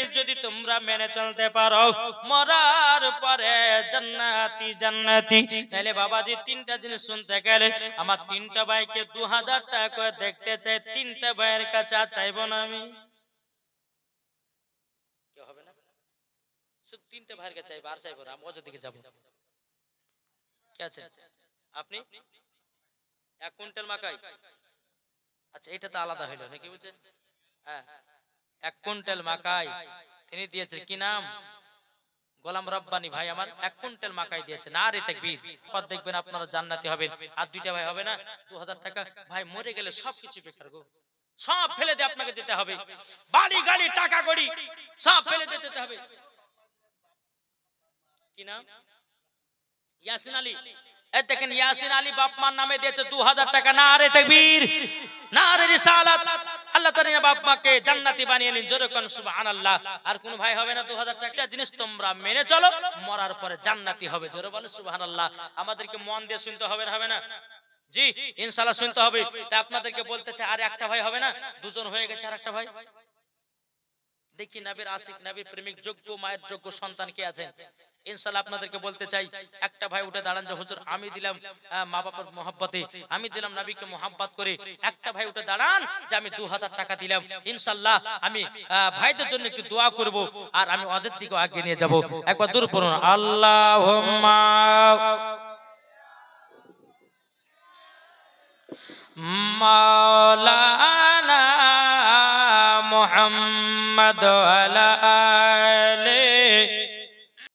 জিনিস যদি তোমরা মেনে চলতে পারো মরার পরে জান্নাতি জান্নাতি। তাহলে বাবাজি তিনটা জিনিস শুনতে গেলে আমার তিনটা ভাইকে 2000 টাকা করে দেখতে চাই, তিনটা ভাইয়ের কাছে আর চাইবো না আমি, কি হবে না? শুধু তিনটা ভাইয়ের কাছে চাইবো, আর চাইবো না, আমি অযোধ্যা দিকে যাবো। কি আছে আপনি 1 কুইন্টাল মাকাই, আচ্ছা এটা তো আলাদা হইলো নাকি বুঝছেন? হ্যাঁ 1 কুইন্টাল মাকাই তিনি দিয়েছে, কি নাম? গোলাম রব্বানি ভাই আমার 1 কুইন্টাল মাকাই দিয়েছে। নারে তাকবীর। পর দেখবেন আপনারা জান্নাতি হবেন। আর দুইটা ভাই হবে না 2000 টাকা, ভাই মরে গেলে সবকিছু বেকার গো, সব ফেলে দিয়ে আপনাকে দিতে হবে, বাড়ি গাড়ি টাকা কড়ি সব ফেলে দিয়ে দিতে হবে। কি নাম? ইয়াসিন আলী। এই দেখেন ইয়াসিন আলী বাপ মার নামে দিয়েছে 2000 টাকা। নারে তাকবীর, নারে রিসালাত। আল্লাহ তাআলা বাপ মাকে জান্নাতি বানিয়ে নিন, জোরে কোন সুবহানাল্লাহ। আর কোন ভাই হবে না 2000 টাকা? একটা জিনিস তোমরা মেনে চলো মরার পরে জান্নাতি হবে, জোরে বলো সুবহানাল্লাহ। আমাদেরকে মন দিয়ে শুনতে হবে না, হবে না? জি ইনশাআল্লাহ শুনতে হবে। তা আপনাদেরকে বলতে চাই আর একটা ভাই হবে না, দুজন হয়ে গেছে, আর একটা ভাই দেখি নবীর আশিক নবীর প্রেমিক যোগ্য মায়ের যোগ্য সন্তান কে আছেন? ইনশাআল্লাহ আপনাদেরকে বলতে চাই একটা ভাই উঠে দাঁড়ান যে হুজুর আমি দিলাম মা বাবার মহব্বতে, আমি দিলাম নবীকে মহব্বত করে। একটা ভাই উঠে দাঁড়ান যে আমি 2000 টাকা দিলাম, ইনশাআল্লাহ আমি ভাইদের জন্য একটু দোয়া করব আর আমি অজের দিকে আগে নিয়ে যাব। একবার দূর পড়ুন আল্লাহুম্মা মাওলানা